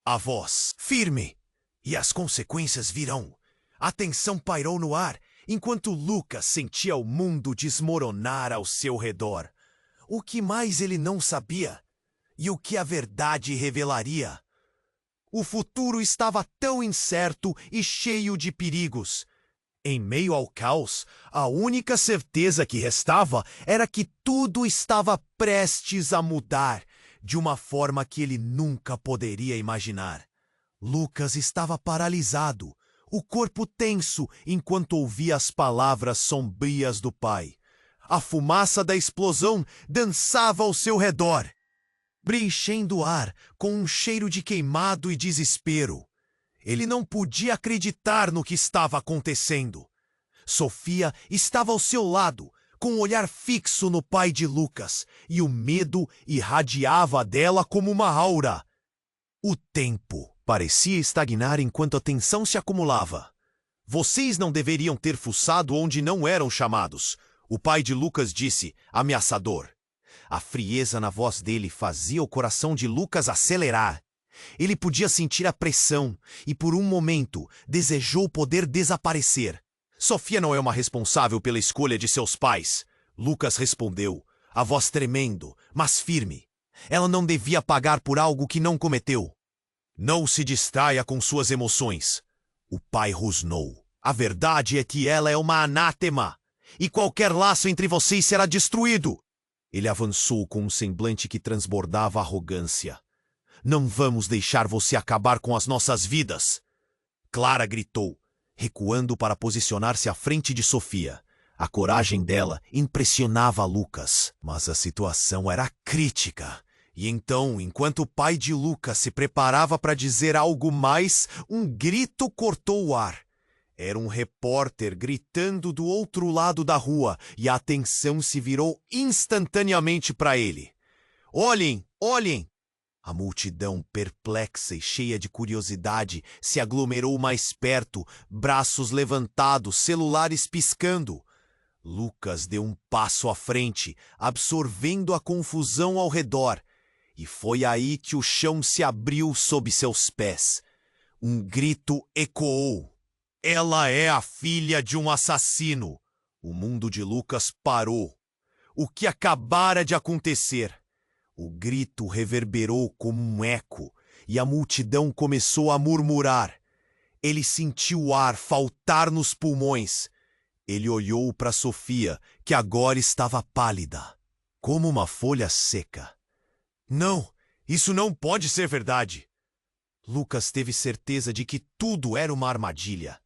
a voz firme, e as consequências virão. A tensão pairou no ar, enquanto Lucas sentia o mundo desmoronar ao seu redor. O que mais ele não sabia? E o que a verdade revelaria? O futuro estava tão incerto e cheio de perigos. Em meio ao caos, a única certeza que restava era que tudo estava prestes a mudar, de uma forma que ele nunca poderia imaginar. Lucas estava paralisado, o corpo tenso enquanto ouvia as palavras sombrias do pai. A fumaça da explosão dançava ao seu redor, preenchendo o ar com um cheiro de queimado e desespero. Ele não podia acreditar no que estava acontecendo. Sofia estava ao seu lado, com um olhar fixo no pai de Lucas, e o medo irradiava dela como uma aura. O tempo parecia estagnar enquanto a tensão se acumulava. Vocês não deveriam ter fuçado onde não eram chamados, o pai de Lucas disse, ameaçador. A frieza na voz dele fazia o coração de Lucas acelerar. Ele podia sentir a pressão e, por um momento, desejou poder desaparecer. Sofia não é uma responsável pela escolha de seus pais, Lucas respondeu, a voz tremendo, mas firme. Ela não devia pagar por algo que não cometeu. Não se distraia com suas emoções. O pai rosnou. A verdade é que ela é uma anátema, e qualquer laço entre vocês será destruído. Ele avançou com um semblante que transbordava arrogância. Não vamos deixar você acabar com as nossas vidas. Clara gritou, recuando para posicionar-se à frente de Sofia. A coragem dela impressionava Lucas, mas a situação era crítica. E então, enquanto o pai de Lucas se preparava para dizer algo mais, um grito cortou o ar. Era um repórter gritando do outro lado da rua e a atenção se virou instantaneamente para ele. Olhem, olhem! A multidão, perplexa e cheia de curiosidade, se aglomerou mais perto, braços levantados, celulares piscando. Lucas deu um passo à frente, absorvendo a confusão ao redor. E foi aí que o chão se abriu sob seus pés. Um grito ecoou. Ela é a filha de um assassino. O mundo de Lucas parou. O que acabara de acontecer? O grito reverberou como um eco, e a multidão começou a murmurar. Ele sentiu o ar faltar nos pulmões. Ele olhou para Sofia, que agora estava pálida, como uma folha seca. Não, isso não pode ser verdade. Lucas teve certeza de que tudo era uma armadilha.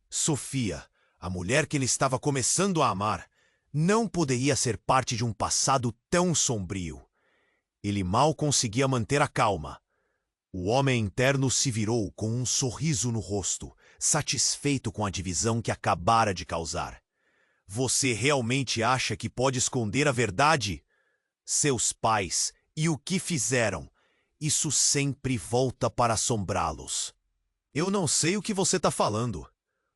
Sofia, a mulher que ele estava começando a amar, não poderia ser parte de um passado tão sombrio. Ele mal conseguia manter a calma. O homem interno se virou com um sorriso no rosto, satisfeito com a divisão que acabara de causar. Você realmente acha que pode esconder a verdade? Seus pais e o que fizeram, isso sempre volta para assombrá-los. Eu não sei o que você está falando.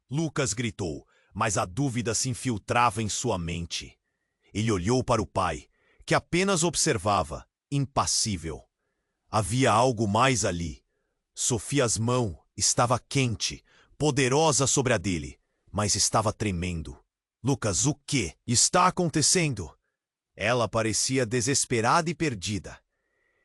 Lucas gritou, mas a dúvida se infiltrava em sua mente. Ele olhou para o pai, que apenas observava, impassível. Havia algo mais ali. Sofias mão estava quente, poderosa sobre a dele, mas estava tremendo. Lucas, o que está acontecendo? Ela parecia desesperada e perdida.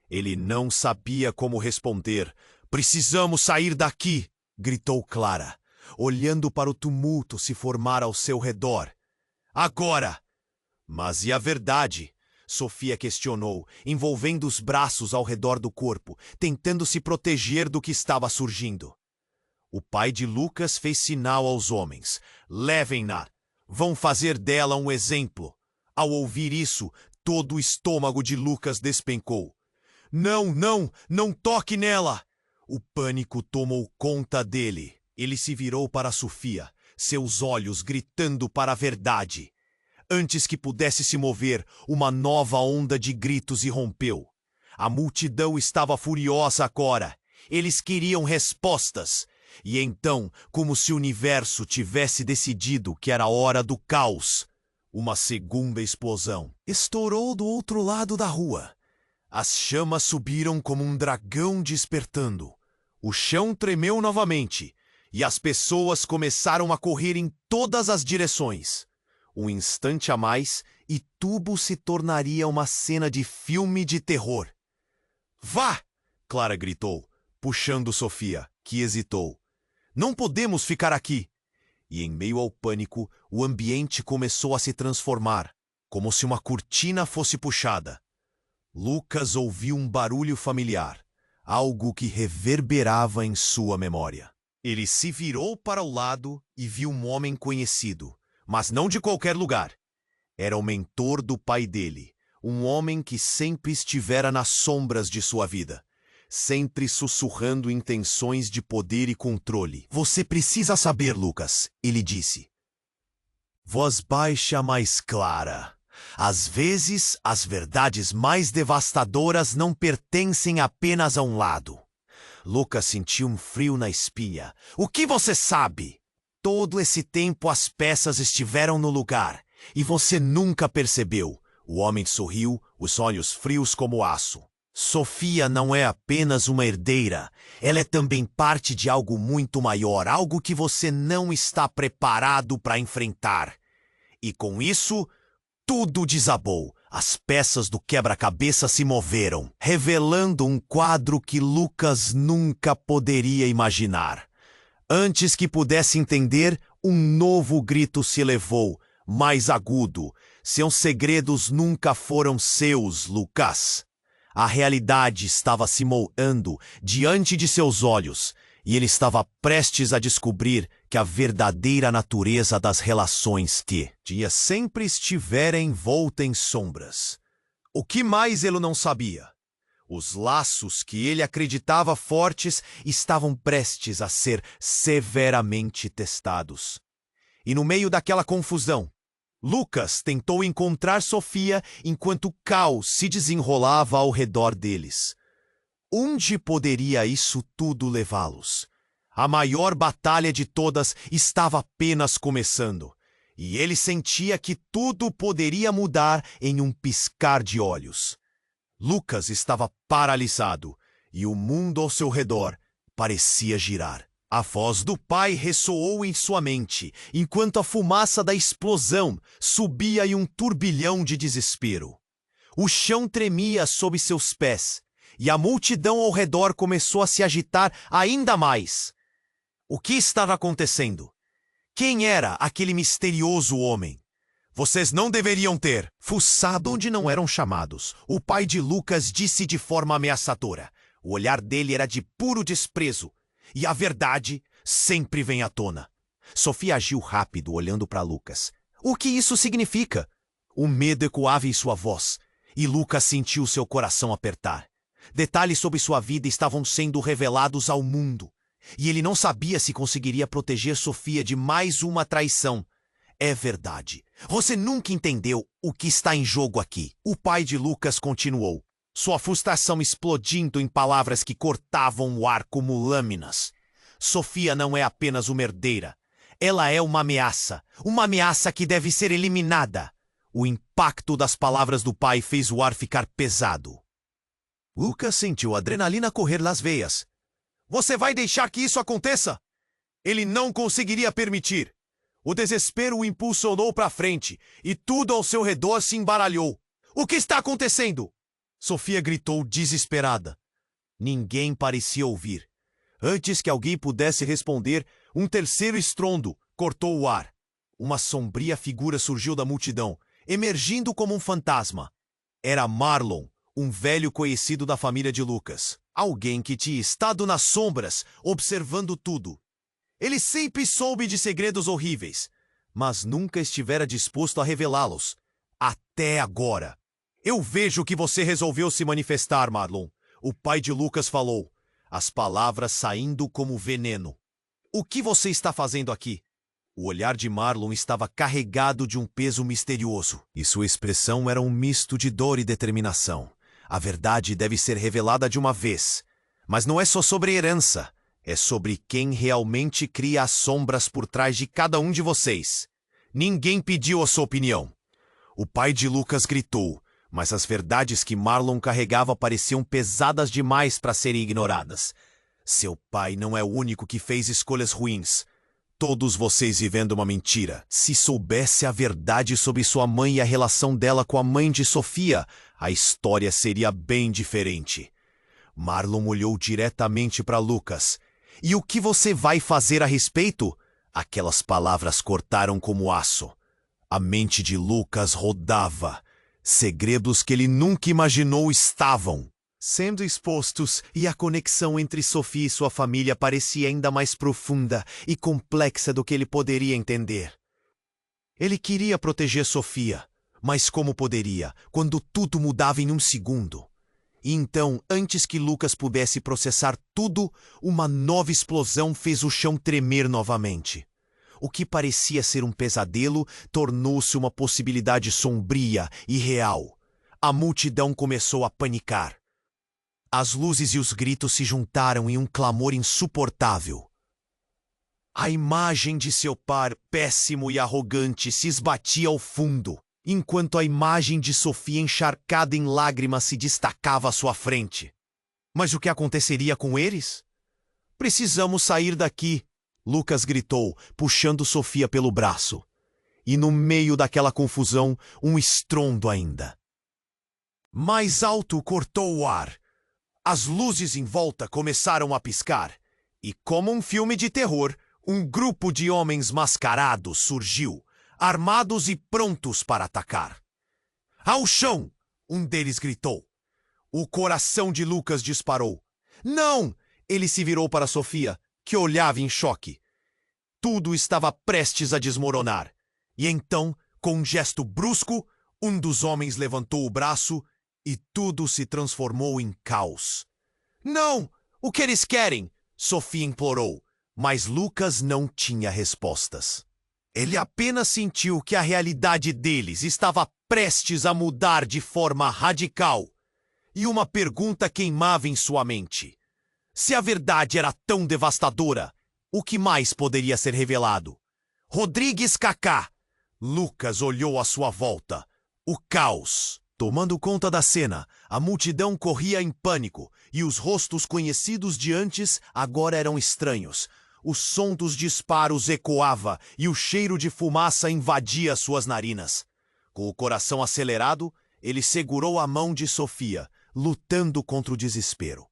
Ele não sabia como responder, Precisamos sair daqui, gritou Clara, olhando para o tumulto se formar ao seu redor. Agora! Mas e a verdade? Sofia questionou, envolvendo os braços ao redor do corpo, tentando se proteger do que estava surgindo. O pai de Lucas fez sinal aos homens. Levem-na! Vão fazer dela um exemplo. Ao ouvir isso, todo o estômago de Lucas despencou. Não, não, não toque nela! O pânico tomou conta dele. Ele se virou para Sofia, seus olhos gritando para a verdade. Antes que pudesse se mover, uma nova onda de gritos irrompeu. A multidão estava furiosa agora. Eles queriam respostas. E então, como se o universo tivesse decidido que era hora do caos, uma segunda explosão estourou do outro lado da rua. As chamas subiram como um dragão despertando. O chão tremeu novamente, e as pessoas começaram a correr em todas as direções. Um instante a mais, e tudo se tornaria uma cena de filme de terror. Vá! Clara gritou, puxando Sofia, que hesitou. Não podemos ficar aqui! E em meio ao pânico, o ambiente começou a se transformar, como se uma cortina fosse puxada. Lucas ouviu um barulho familiar, algo que reverberava em sua memória. Ele se virou para o lado e viu um homem conhecido, mas não de qualquer lugar. Era o mentor do pai dele, um homem que sempre estivera nas sombras de sua vida, sempre sussurrando intenções de poder e controle. Você precisa saber, Lucas, ele disse. Voz baixa, mais clara. Às vezes, as verdades mais devastadoras não pertencem apenas a um lado. Lucas sentiu um frio na espinha. O que você sabe? Todo esse tempo as peças estiveram no lugar, e você nunca percebeu. O homem sorriu, os olhos frios como aço. Sofia não é apenas uma herdeira, ela é também parte de algo muito maior, algo que você não está preparado para enfrentar. E com isso, tudo desabou. As peças do quebra-cabeça se moveram, revelando um quadro que Lucas nunca poderia imaginar. Antes que pudesse entender, um novo grito se elevou, mais agudo. Seus segredos nunca foram seus, Lucas. A realidade estava se moldando diante de seus olhos, e ele estava prestes a descobrir que a verdadeira natureza das relações que sempre estivera envolta em sombras. O que mais ele não sabia? Os laços que ele acreditava fortes estavam prestes a ser severamente testados. E no meio daquela confusão, Lucas tentou encontrar Sofia enquanto o caos se desenrolava ao redor deles. Onde poderia isso tudo levá-los? A maior batalha de todas estava apenas começando, e ele sentia que tudo poderia mudar em um piscar de olhos. Lucas estava paralisado, e o mundo ao seu redor parecia girar. A voz do pai ressoou em sua mente, enquanto a fumaça da explosão subia em um turbilhão de desespero. O chão tremia sob seus pés, e a multidão ao redor começou a se agitar ainda mais. O que estava acontecendo? Quem era aquele misterioso homem? Vocês não deveriam ter fuçado onde não eram chamados. O pai de Lucas disse de forma ameaçadora. O olhar dele era de puro desprezo. E a verdade sempre vem à tona. Sofia agiu rápido, olhando para Lucas. O que isso significa? O medo ecoava em sua voz, e Lucas sentiu seu coração apertar. Detalhes sobre sua vida estavam sendo revelados ao mundo, e ele não sabia se conseguiria proteger Sofia de mais uma traição. É verdade. Você nunca entendeu o que está em jogo aqui. O pai de Lucas continuou, sua frustração explodindo em palavras que cortavam o ar como lâminas. Sofia não é apenas uma herdeira. Ela é uma ameaça que deve ser eliminada. O impacto das palavras do pai fez o ar ficar pesado. Lucas sentiu a adrenalina correr nas veias. Você vai deixar que isso aconteça? Ele não conseguiria permitir. O desespero o impulsionou para frente, e tudo ao seu redor se embaralhou. O que está acontecendo? Sofia gritou desesperada. Ninguém parecia ouvir. Antes que alguém pudesse responder, um terceiro estrondo cortou o ar. Uma sombria figura surgiu da multidão, emergindo como um fantasma. Era Marlon, um velho conhecido da família de Lucas. Alguém que tinha estado nas sombras, observando tudo. Ele sempre soube de segredos horríveis, mas nunca estivera disposto a revelá-los. Até agora. Eu vejo que você resolveu se manifestar, Marlon. O pai de Lucas falou, as palavras saindo como veneno. O que você está fazendo aqui? O olhar de Marlon estava carregado de um peso misterioso, e sua expressão era um misto de dor e determinação. A verdade deve ser revelada de uma vez. Mas não é só sobre herança. É sobre quem realmente cria as sombras por trás de cada um de vocês. Ninguém pediu a sua opinião. O pai de Lucas gritou, mas as verdades que Marlon carregava pareciam pesadas demais para serem ignoradas. Seu pai não é o único que fez escolhas ruins. Todos vocês vivendo uma mentira. Se soubesse a verdade sobre sua mãe e a relação dela com a mãe de Sofia, a história seria bem diferente. Marlon olhou diretamente para Lucas. E o que você vai fazer a respeito? Aquelas palavras cortaram como aço. A mente de Lucas rodava. Segredos que ele nunca imaginou estavam sendo expostos, e a conexão entre Sofia e sua família parecia ainda mais profunda e complexa do que ele poderia entender. Ele queria proteger Sofia, mas como poderia, quando tudo mudava em um segundo? E então, antes que Lucas pudesse processar tudo, uma nova explosão fez o chão tremer novamente. O que parecia ser um pesadelo tornou-se uma possibilidade sombria e real. A multidão começou a panicar. As luzes e os gritos se juntaram em um clamor insuportável. A imagem de seu par, péssimo e arrogante, se esbatia ao fundo, enquanto a imagem de Sofia encharcada em lágrimas se destacava à sua frente. Mas o que aconteceria com eles? Precisamos sair daqui, Lucas gritou, puxando Sofia pelo braço. E no meio daquela confusão, um estrondo ainda. Mais alto cortou o ar. As luzes em volta começaram a piscar, e como um filme de terror, um grupo de homens mascarados surgiu, armados e prontos para atacar. Ao chão! Um deles gritou. O coração de Lucas disparou. Não! Ele se virou para Sofia, que olhava em choque. Tudo estava prestes a desmoronar. E então, com um gesto brusco, um dos homens levantou o braço e tudo se transformou em caos. Não! O que eles querem? Sofia implorou, mas Lucas não tinha respostas. Ele apenas sentiu que a realidade deles estava prestes a mudar de forma radical. E uma pergunta queimava em sua mente. Se a verdade era tão devastadora, o que mais poderia ser revelado? Rodrigues Kaká! Lucas olhou à sua volta. O caos. Tomando conta da cena, a multidão corria em pânico, e os rostos conhecidos de antes agora eram estranhos. O som dos disparos ecoava e o cheiro de fumaça invadia suas narinas. Com o coração acelerado, ele segurou a mão de Sofia, lutando contra o desespero.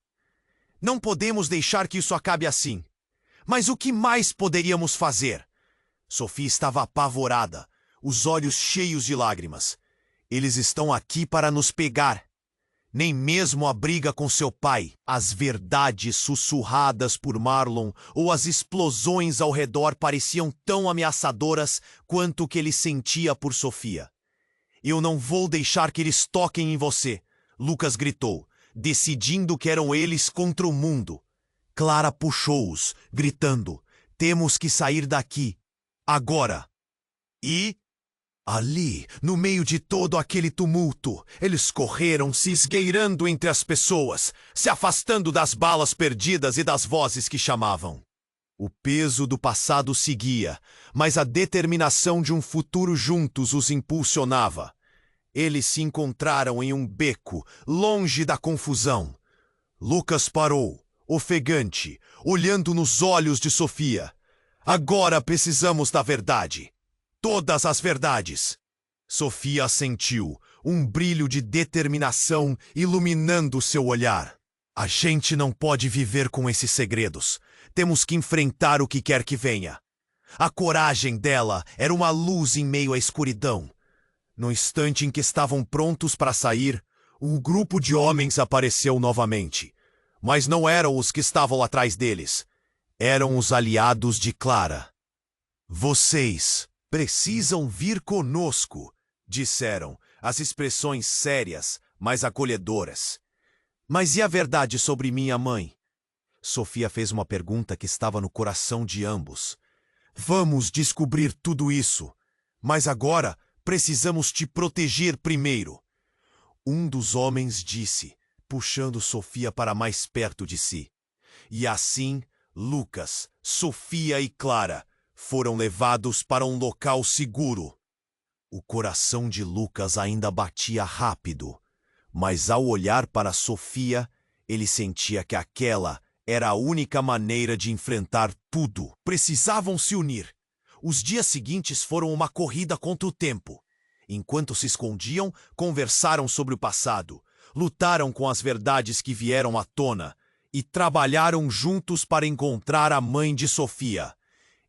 Não podemos deixar que isso acabe assim. Mas o que mais poderíamos fazer? Sofia estava apavorada, os olhos cheios de lágrimas. Eles estão aqui para nos pegar. Nem mesmo a briga com seu pai, as verdades sussurradas por Marlon ou as explosões ao redor pareciam tão ameaçadoras quanto o que ele sentia por Sofia. Eu não vou deixar que eles toquem em você, Lucas gritou, decidindo que eram eles contra o mundo. Clara puxou-os, gritando, temos que sair daqui, agora. E... ali, no meio de todo aquele tumulto, eles correram se esgueirando entre as pessoas, se afastando das balas perdidas e das vozes que chamavam. O peso do passado seguia, mas a determinação de um futuro juntos os impulsionava. Eles se encontraram em um beco, longe da confusão. Lucas parou, ofegante, olhando nos olhos de Sofia. Agora precisamos da verdade. Todas as verdades. Sofia assentiu, um brilho de determinação iluminando seu olhar. A gente não pode viver com esses segredos. Temos que enfrentar o que quer que venha. A coragem dela era uma luz em meio à escuridão. No instante em que estavam prontos para sair, um grupo de homens apareceu novamente. Mas não eram os que estavam atrás deles. Eram os aliados de Clara. Vocês precisam vir conosco, disseram, as expressões sérias, mas acolhedoras. Mas e a verdade sobre minha mãe? Sofia fez uma pergunta que estava no coração de ambos. Vamos descobrir tudo isso, mas agora precisamos te proteger primeiro. Um dos homens disse, puxando Sofia para mais perto de si. E assim, Lucas, Sofia e Clara foram levados para um local seguro. O coração de Lucas ainda batia rápido, mas ao olhar para Sofia, ele sentia que aquela era a única maneira de enfrentar tudo. Precisavam se unir. Os dias seguintes foram uma corrida contra o tempo. Enquanto se escondiam, conversaram sobre o passado, lutaram com as verdades que vieram à tona e trabalharam juntos para encontrar a mãe de Sofia.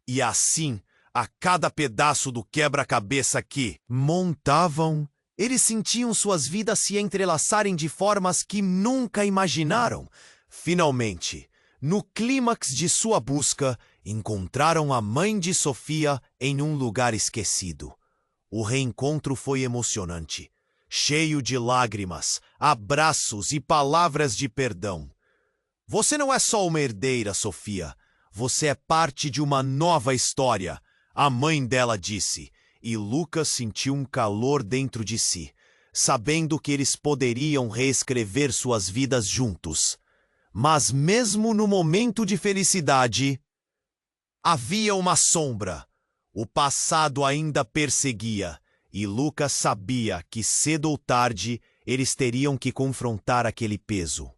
E assim, a cada pedaço do quebra-cabeça que montavam, eles sentiam suas vidas se entrelaçarem de formas que nunca imaginaram. Finalmente, no clímax de sua busca, encontraram a mãe de Sofia em um lugar esquecido. O reencontro foi emocionante, cheio de lágrimas, abraços e palavras de perdão. Você não é só uma herdeira, Sofia. Você é parte de uma nova história, a mãe dela disse, e Lucas sentiu um calor dentro de si, sabendo que eles poderiam reescrever suas vidas juntos. Mas mesmo no momento de felicidade, havia uma sombra. O passado ainda perseguia, e Lucas sabia que cedo ou tarde eles teriam que confrontar aquele peso.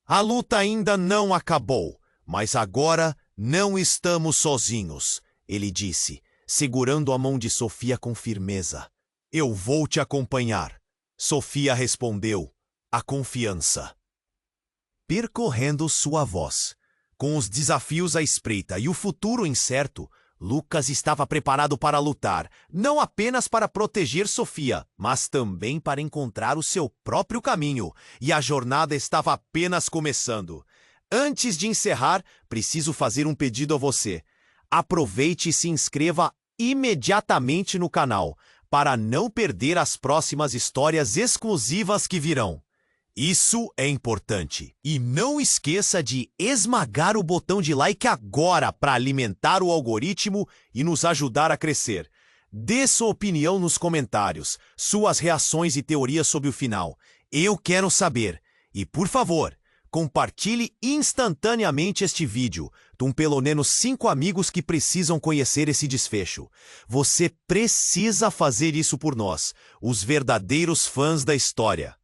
A luta ainda não acabou, mas agora não estamos sozinhos, ele disse, segurando a mão de Sofia com firmeza. Eu vou te acompanhar. Sofia respondeu, a confiança. Percorrendo sua voz, com os desafios à espreita e o futuro incerto, Lucas estava preparado para lutar, não apenas para proteger Sofia, mas também para encontrar o seu próprio caminho, e a jornada estava apenas começando. Antes de encerrar, preciso fazer um pedido a você. Aproveite e se inscreva imediatamente no canal, para não perder as próximas histórias exclusivas que virão. Isso é importante. E não esqueça de esmagar o botão de like agora para alimentar o algoritmo e nos ajudar a crescer. Dê sua opinião nos comentários, suas reações e teorias sobre o final. Eu quero saber. E, por favor, compartilhe instantaneamente este vídeo com pelo menos 5 amigos que precisam conhecer esse desfecho. Você precisa fazer isso por nós, os verdadeiros fãs da história.